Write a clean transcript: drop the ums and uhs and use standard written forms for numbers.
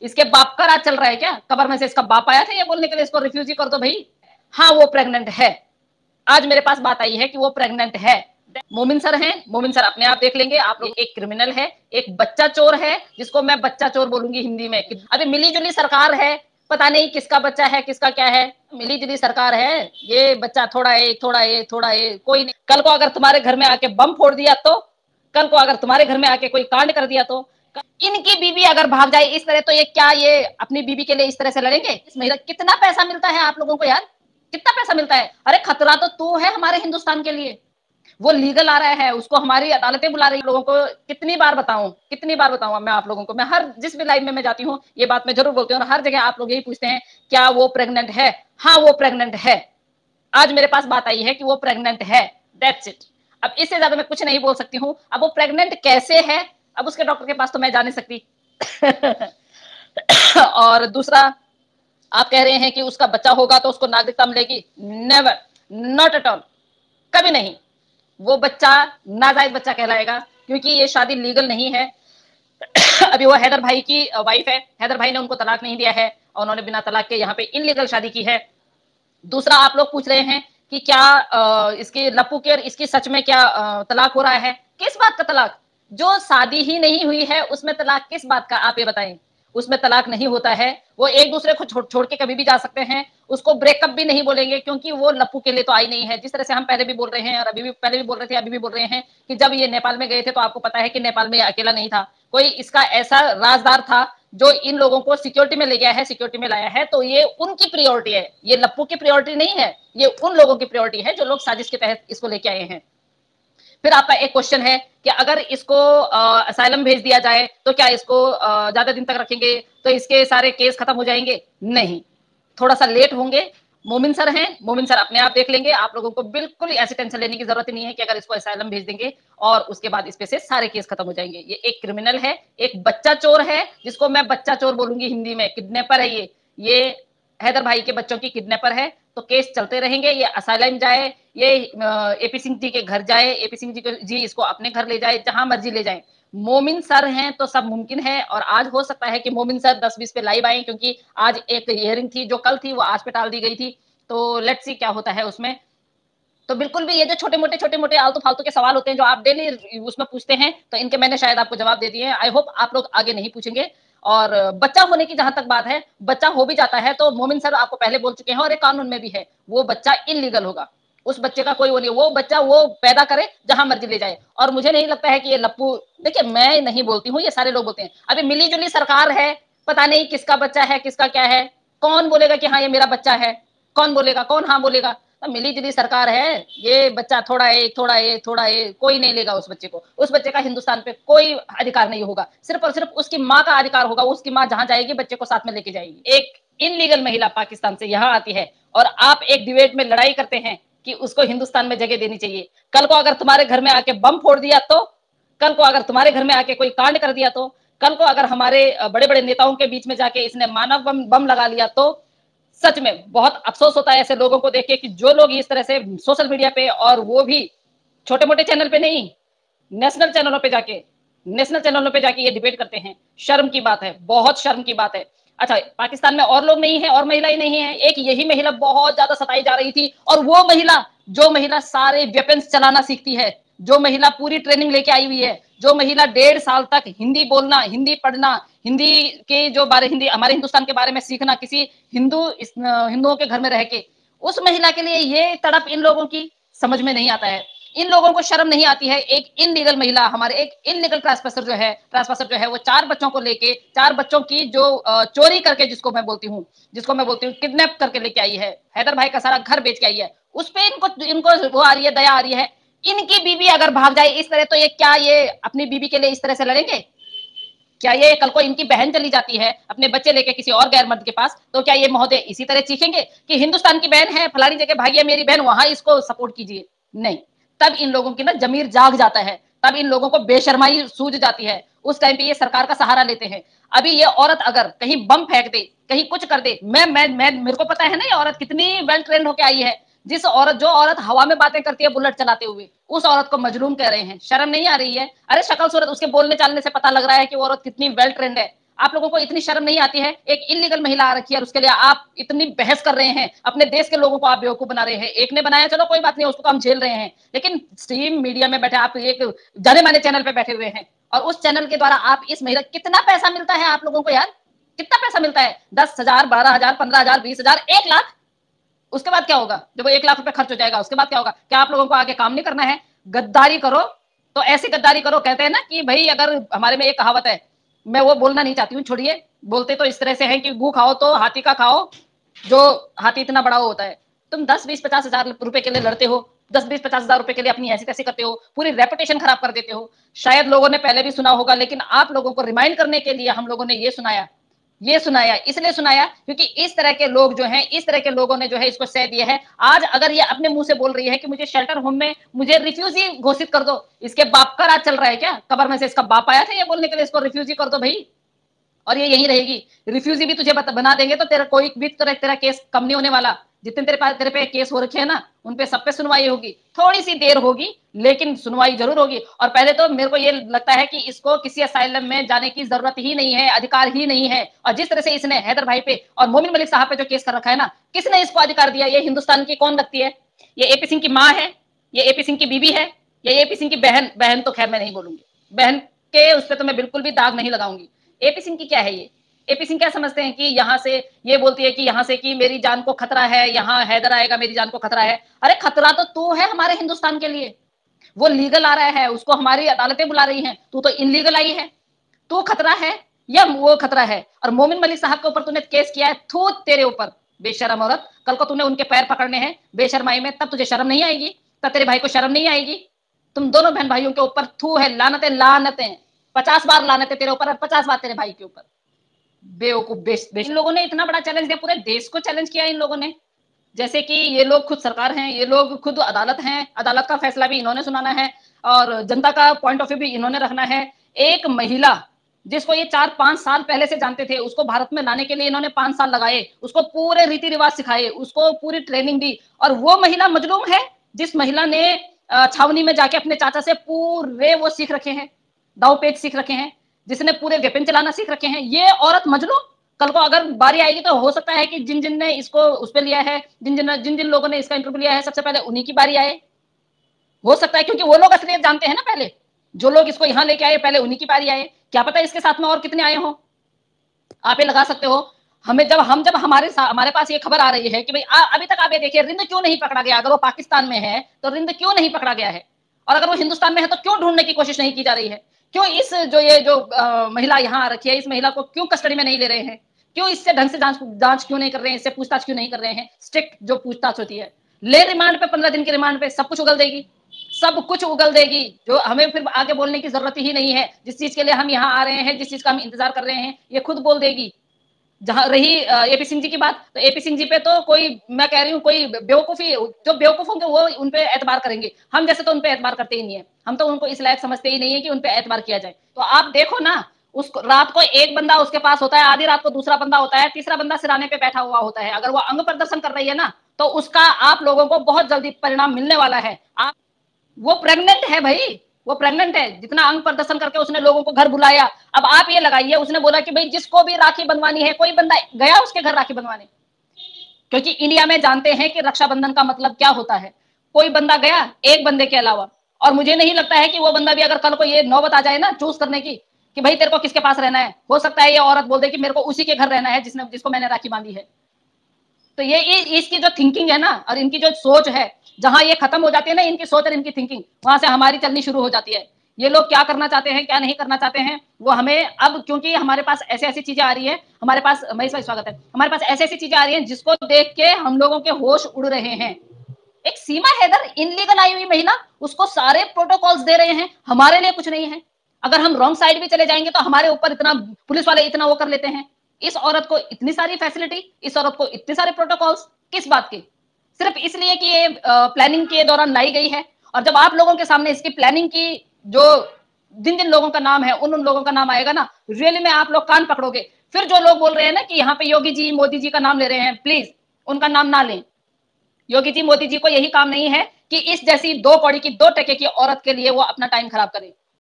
इसके बाप का राज चल रहा है क्या? कब्र में से इसका बाप आया था ये बोलने के लिए इसको रिफ्यूजी कर दो भाई। हाँ वो प्रेग्नेंट है। आज मेरे पास बात आई है कि वो प्रेग्नेंट है। मोमिन सर हैं, मोमिन सर अपने आप देख लेंगे। आप लोग एक क्रिमिनल है, एक बच्चा चोर है, जिसको मैं बच्चा चोर बोलूंगी हिंदी में। अभी मिली जुली सरकार है, पता नहीं किसका बच्चा है किसका क्या है। मिली जुली सरकार है, ये बच्चा थोड़ा है थोड़ा है थोड़ा है, कोई नहीं। कल को अगर तुम्हारे घर में आके बम फोड़ दिया तो, कल को अगर तुम्हारे घर में आके कोई कांड कर दिया तो, इनकी बीबी अगर भाग जाए इस तरह, तो ये क्या ये अपनी बीबी के लिए इस तरह से लड़ेंगे? इस महीने कितना पैसा मिलता है आप लोगों को यार, कितना पैसा मिलता है? अरे खतरा तो तू है हमारे हिंदुस्तान के लिए। वो लीगल आ रहा है, उसको हमारी अदालतें बुला रही है। लोगों को कितनी बार बताऊं, कितनी बार बताऊं मैं आप लोगों को। मैं हर जिस भी लाइव में मैं जाती हूँ ये बात मैं जरूर बोलती हूँ, और हर जगह आप लोग यही पूछते हैं क्या वो प्रेग्नेंट है? हाँ वो प्रेग्नेंट है। आज मेरे पास बात आई है कि वो प्रेग्नेंट है, दैट्स इट। अब इससे ज्यादा मैं कुछ नहीं बोल सकती हूँ। अब वो प्रेग्नेंट कैसे है, अब उसके डॉक्टर के पास तो मैं जा नहीं सकती। और दूसरा, आप कह रहे हैं कि उसका बच्चा होगा तो उसको नागरिकता मिलेगी। नेवर, नॉट एट ऑल, कभी नहीं। वो बच्चा नाजायज बच्चा कहलाएगा, क्योंकि ये शादी लीगल नहीं है। अभी वो हैदर भाई की वाइफ है, हैदर भाई ने उनको तलाक नहीं दिया है, और उन्होंने बिना तलाक के यहाँ पे इनलीगल शादी की है। दूसरा, आप लोग पूछ रहे हैं कि क्या इसकी लप्पू के और इसकी सच में क्या तलाक हो रहा है? किस बात का तलाक? जो शादी ही नहीं हुई है उसमें तलाक किस बात का, आप ये बताएं। उसमें तलाक नहीं होता है। वो एक दूसरे को छोड़ के कभी भी जा सकते हैं। उसको ब्रेकअप भी नहीं बोलेंगे, क्योंकि वो लप्पू के लिए तो आई नहीं है। जिस तरह से हम पहले भी बोल रहे हैं, और अभी भी पहले भी बोल रहे थे, अभी भी बोल रहे हैं कि जब ये नेपाल में गए थे तो आपको पता है कि नेपाल में अकेला नहीं था, कोई इसका ऐसा राजदार था जो इन लोगों को सिक्योरिटी में ले गया है, सिक्योरिटी में लाया है। तो ये उनकी प्रायोरिटी है, ये लप्पू की प्रायोरिटी नहीं है, ये उन लोगों की प्रायोरिटी है जो लोग साजिश के तहत इसको लेके आए हैं। फिर आपका एक क्वेश्चन है कि अगर इसको असाइलम भेज दिया जाए तो क्या इसको ज्यादा दिन तक रखेंगे तो इसके सारे केस खत्म हो जाएंगे? नहीं, थोड़ा सा लेट होंगे। मोमिन सर हैं, मोमिन सर अपने आप देख लेंगे। आप लोगों को बिल्कुल ऐसी टेंशन लेने की जरूरत नहीं है कि अगर इसको असाइलम भेज देंगे और उसके बाद इस पे से सारे केस खत्म हो जाएंगे। ये एक क्रिमिनल है, एक बच्चा चोर है, जिसको मैं बच्चा चोर बोलूंगी हिंदी में। किडनैपर है ये हैदर भाई के बच्चों की किडनैपर है। तो केस चलते रहेंगे। ये असाइलम जाए, ये एपी सिंह जी के घर जाए, एपी सिंह जी इसको अपने घर ले जाए, जहां मर्जी ले जाए। मोमिन सर हैं तो सब मुमकिन है। और आज हो सकता है कि मोमिन सर 10-20 पे लाइव आए, क्योंकि आज एक हियरिंग थी जो कल थी वो आज पे टाल दी गई थी। तो लेट्स सी क्या होता है उसमें। तो बिल्कुल भी ये जो छोटे मोटे आलतू फालतू के सवाल होते हैं जो आप डेली उसमें पूछते हैं, तो इनके मैंने शायद आपको जवाब दे दिए हैं। आई होप आप लोग आगे नहीं पूछेंगे। और बच्चा होने की जहां तक बात है, बच्चा हो भी जाता है तो मोमिन सर आपको पहले बोल चुके हैं, और एक कानून में भी है, वो बच्चा इनलीगल होगा। उस बच्चे का कोई वो नहीं, वो बच्चा वो पैदा करे जहां मर्जी ले जाए। और मुझे नहीं लगता है कि ये लप्पू, देखिए मैं नहीं बोलती हूँ, ये सारे लोग बोलते हैं। अभी मिली जुली सरकार है, पता नहीं किसका बच्चा है किसका क्या है। कौन बोलेगा कि हाँ ये मेरा बच्चा है? कौन बोलेगा, कौन हाँ बोलेगा? तो मिली जुली सरकार है, ये बच्चा थोड़ा है थोड़ा है थोड़ा है, कोई नहीं लेगा उस बच्चे को। उस बच्चे का हिंदुस्तान पे कोई अधिकार नहीं होगा, सिर्फ और सिर्फ उसकी माँ का अधिकार होगा। उसकी माँ जहां जाएगी बच्चे को साथ में लेके जाएगी। एक इनलीगल महिला पाकिस्तान से यहाँ आती है और आप एक डिबेट में लड़ाई करते हैं कि उसको हिंदुस्तान में जगह देनी चाहिए। कल को अगर तुम्हारे घर में आके बम फोड़ दिया तो, कल को अगर तुम्हारे घर में आके कोई कांड कर दिया तो, कल को अगर हमारे बड़े बड़े नेताओं के बीच में जाके इसने मानव बम लगा लिया तो, सच में बहुत अफसोस होता है ऐसे लोगों को देख के कि जो लोग इस तरह से सोशल मीडिया पे, और वो भी छोटे मोटे चैनल पे नहीं, नेशनल चैनलों पे जाके, नेशनल चैनलों पे जाके ये डिबेट करते हैं। शर्म की बात है, बहुत शर्म की बात है। अच्छा, पाकिस्तान में और लोग नहीं है और महिलाएं नहीं है? एक यही महिला बहुत ज्यादा सताई जा रही थी, और वो महिला, जो महिला सारे वेपन्स चलाना सीखती है, जो महिला पूरी ट्रेनिंग लेके आई हुई है, जो महिला 1.5 साल तक हिंदी बोलना, हिंदी पढ़ना, हिंदी के जो बारे, हिंदी हमारे हिंदुस्तान के बारे में सीखना, किसी हिंदुओं के घर में रह के, उस महिला के लिए ये तड़प इन लोगों की समझ में नहीं आता है। इन लोगों को शर्म नहीं आती है? एक इनलीगल महिला, हमारे एक इनलीगल ट्रांसपेसर जो है वो 4 बच्चों को लेके, 4 बच्चों की जो चोरी करके, जिसको मैं बोलती हूँ किडनैप करके लेके आई है, हैदर भाई का सारा घर बेच के आई है। उस पे इनको इनको वो आ रही है, दया आ रही है। इनकी बीवी अगर भाग जाए इस तरह, तो ये क्या ये अपनी बीवी के लिए इस तरह से लड़ेंगे? क्या ये कल को इनकी बहन चली जाती है अपने बच्चे लेके किसी और गैर मर्द के पास, तो क्या ये महोदय इसी तरह चीखेंगे कि हिंदुस्तान की बहन है, फलानी जगह भागी है मेरी बहन, वहां इसको सपोर्ट कीजिए? नहीं। तब इन लोगों की ना जमीर जाग जाता है, तब इन लोगों को बेशर्माई सूझ जाती है। उस टाइम पे ये सरकार का सहारा लेते हैं। अभी ये औरत अगर कहीं बम फेंक दे, कहीं कुछ कर दे, मैं मेरे को पता है ना ये औरत कितनी वेल ट्रेंड होके आई है। जो औरत हवा में बातें करती है बुलेट चलाते हुए, उस औरत को मजलूम कह रहे हैं। शर्म नहीं आ रही है? अरे शक्ल सूरत उसके बोलने चालने से पता लग रहा है कि वो औरत कितनी वेल ट्रेंड है। आप लोगों को इतनी शर्म नहीं आती है? एक इलीगल महिला आ रखी है और उसके लिए आप इतनी बहस कर रहे हैं, अपने देश के लोगों को आप बेवकूफ बना रहे हैं। एक ने बनाया चलो कोई बात नहीं, उसको हम झेल रहे हैं, लेकिन स्ट्रीम मीडिया में बैठे आप एक जाने माने चैनल पे बैठे हुए हैं और उस चैनल के द्वारा आप इस महिला, कितना पैसा मिलता है आप लोगों को यार? कितना पैसा मिलता है? 10,000, 12,000, 15,000, 20,000, 1 लाख? उसके बाद क्या होगा? जब वो 1 लाख रुपए खर्च हो जाएगा उसके बाद क्या होगा? क्या आप लोगों को आगे काम नहीं करना है? गद्दारी करो तो ऐसी गद्दारी करो, कहते हैं ना कि भाई, अगर हमारे में एक कहावत है, मैं वो बोलना नहीं चाहती हूँ, छोड़िए, बोलते तो इस तरह से है कि गू खाओ तो हाथी का खाओ, जो हाथी इतना बड़ा होता है। तुम 10, 20, 50 हजार रुपए के लिए लड़ते हो, 10, 20, 50 हजार रुपए के लिए अपनी ऐसी तैसी करते हो, पूरी रेपुटेशन खराब कर देते हो। शायद लोगों ने पहले भी सुना होगा, लेकिन आप लोगों को रिमाइंड करने के लिए हम लोगों ने ये सुनाया, इसलिए सुनाया क्योंकि इस तरह के लोग जो हैं, इस तरह के लोगों ने जो है इसको सह दिया है। आज अगर ये अपने मुंह से बोल रही है कि मुझे शेल्टर होम में मुझे रिफ्यूजी घोषित कर दो, इसके बाप का राज चल रहा है क्या? कब्र में से इसका बाप आया था ये बोलने के लिए इसको रिफ्यूजी कर दो भाई, और ये यहीं रहेगी। रिफ्यूजी भी तुझे बना देंगे तो तेरा कोई भी तेरा केस कम नहीं होने वाला। जितने तेरे पे केस हो रखे हैं ना, उन पे सब पे सुनवाई होगी, थोड़ी सी देर होगी लेकिन सुनवाई जरूर होगी। और पहले तो मेरे को ये लगता है कि इसको किसी असाइलम में जाने की जरूरत ही नहीं है, अधिकार ही नहीं है। और जिस तरह से इसने हैदर भाई पे और मोमिन मलिक साहब पे जो केस कर रखा है ना, किसने इसको अधिकार दिया? ये हिंदुस्तान की कौन लगती है? ये एपी सिंह की माँ है, ये एपी सिंह की बीबी है, ये एपी सिंह की बहन तो खैर मैं नहीं बोलूंगी, बहन के उस पर तो मैं बिल्कुल भी दाग नहीं लगाऊंगी। एपी सिंह की क्या है ये? एपी सिंह क्या समझते हैं कि यहाँ से ये बोलती है कि यहाँ से कि मेरी जान को खतरा है, यहाँ हैदर आएगा मेरी जान को खतरा है। अरे खतरा तो तू है हमारे हिंदुस्तान के लिए। वो लीगल आ रहा है, उसको हमारी अदालतें बुला रही हैं, तू तो इनलीगल आई है। तू खतरा है या वो खतरा है? और मोमिन मलिक साहब के ऊपर तूने केस किया है, थू तेरे ऊपर बेशरम औरत। कल को तूने उनके पैर पकड़ने हैं बेशरमाई में, तब तुझे शर्म नहीं आएगी? तब तेरे भाई को शर्म नहीं आएगी? तुम दोनों बहन भाइयों के ऊपर थू है, लानतें लानतें, 50 बार लानतें तेरे ऊपर और 50 बार तेरे भाई के ऊपर। बेवकूफ। इन लोगों ने इतना बड़ा चैलेंज दिया, पूरे देश को चैलेंज किया इन लोगों ने। जैसे कि ये लोग खुद सरकार हैं, ये लोग खुद अदालत हैं, अदालत का फैसला भी इन्होंने सुनाना है और जनता का पॉइंट ऑफ व्यू भी इन्होंने रखना है। एक महिला जिसको ये 4-5 साल पहले से जानते थे, उसको भारत में लाने के लिए इन्होंने 5 साल लगाए, उसको पूरे रीति रिवाज सिखाए, उसको पूरी ट्रेनिंग दी, और वो महिला मजलूम है जिस महिला ने छावनी में जाके अपने चाचा से पूरे वो सीख रखे हैं, दाव पेच सीख रखे हैं, जिसने पूरे वेपन चलाना सीख रखे हैं। ये औरत मजलूम कल को अगर बारी आएगी तो हो सकता है कि जिन जिन ने इसको उस पर लिया है, जिन जिन लोगों ने इसका इंटरव्यू लिया है, सबसे पहले उन्हीं की बारी आए। हो सकता है क्योंकि वो लोग असलियत जानते हैं ना, पहले जो लोग इसको यहाँ लेके आए पहले उन्हीं की बारी आए। क्या पता इसके साथ में और कितने आए हो, आप ये लगा सकते हो। जब हमारे पास ये खबर आ रही है कि भाई अभी तक आप ये देखिए, रिंद क्यों नहीं पकड़ा गया? अगर वो पाकिस्तान में है तो रिंद क्यों नहीं पकड़ा गया है? और अगर वो हिंदुस्तान में है तो क्यों ढूंढने की कोशिश नहीं की जा रही है? क्यों इस जो महिला यहाँ आ रखी है, इस महिला को क्यों कस्टडी में नहीं ले रहे हैं? क्यों इससे ढंग से जांच क्यों नहीं कर रहे हैं? इससे पूछताछ क्यों नहीं कर रहे हैं? स्ट्रिक्ट जो पूछताछ होती है, ले रिमांड पे, 15 दिन की रिमांड पे सब कुछ उगल देगी, सब कुछ उगल देगी, जो हमें फिर आगे बोलने की जरूरत ही नहीं है। जिस चीज के लिए हम यहाँ आ रहे हैं, जिस चीज का हम इंतजार कर रहे हैं, ये खुद बोल देगी। जहां रही एपी सिंह जी की बात, तो एपी सिंह जी पे तो कोई, मैं कह रही हूँ, कोई बेवकूफी, जो बेवकूफ होंगे वो उनपे एतबार करेंगे। हम जैसे तो उनपे एतबार करते ही नहीं है, हम तो उनको इस लायक समझते ही नहीं है कि उनपे एतबार किया जाए। तो आप देखो ना, उस रात को एक बंदा उसके पास होता है, आधी रात को दूसरा बंदा होता है, तीसरा बंदा सिराने पे बैठा हुआ होता है। अगर वो अंग प्रदर्शन कर रही है ना, तो उसका आप लोगों को बहुत जल्दी परिणाम मिलने वाला है। आप, वो प्रेग्नेंट है भाई, वो प्रेग्नेंट है। जितना अंग प्रदर्शन करके उसने लोगों को घर बुलाया, अब आप ये लगाइए, उसने बोला कि भाई जिसको भी राखी बंधवानी है, कोई बंदा गया उसके घर राखी बंधवाने? क्योंकि इंडिया में जानते हैं कि रक्षाबंधन का मतलब क्या होता है। कोई बंदा गया एक बंदे के अलावा? और मुझे नहीं लगता है कि वो बंदा भी, अगर कल को ये नौबत आ जाए ना चूज करने की कि भाई तेरे को किसके पास रहना है, हो सकता है ये औरत बोल दे कि मेरे को उसी के घर रहना है जिसको मैंने राखी बांधी है। तो ये इसकी जो थिंकिंग है ना, और इनकी जो सोच है, जहां ये खत्म हो जाती है ना इनकी सोच और इनकी थिंकिंग, वहां से हमारी चलनी शुरू हो जाती है। ये लोग क्या करना चाहते हैं, क्या नहीं करना चाहते हैं, वो हमें अब, क्योंकि हमारे पास ऐसी ऐसी चीजें आ रही है, हमारे पास, महेश भाई स्वागत है, हमारे पास ऐसी ऐसी चीजें आ रही हैं जिसको देख के हम लोगों के होश उड़ रहे हैं। एक सीमा हैदर, इनलीगल आई हुई महिला, उसको सारे प्रोटोकॉल्स दे रहे हैं, हमारे लिए कुछ नहीं है। अगर हम रॉन्ग साइड भी चले जाएंगे तो हमारे ऊपर इतना पुलिस वाले इतना वो कर लेते हैं। इस औरत को इतनी सारी फैसिलिटी, इस औरत को इतने सारे प्रोटोकॉल्स, किस बात के? सिर्फ इसलिए कि ये प्लानिंग के दौरान लाई गई है। और जब आप लोगों के सामने इसकी प्लानिंग की जो जिन जिन लोगों का नाम है, उन लोगों का नाम आएगा ना, रियली में आप लोग कान पकड़ोगे। फिर जो लोग बोल रहे हैं ना कि यहाँ पे योगी जी, मोदी जी का नाम ले रहे हैं, प्लीज उनका नाम ना लें। योगी जी, मोदी जी को यही काम नहीं है कि इस जैसी 2 कौड़ी की 2 टके की औरत के लिए वो अपना टाइम खराब करें।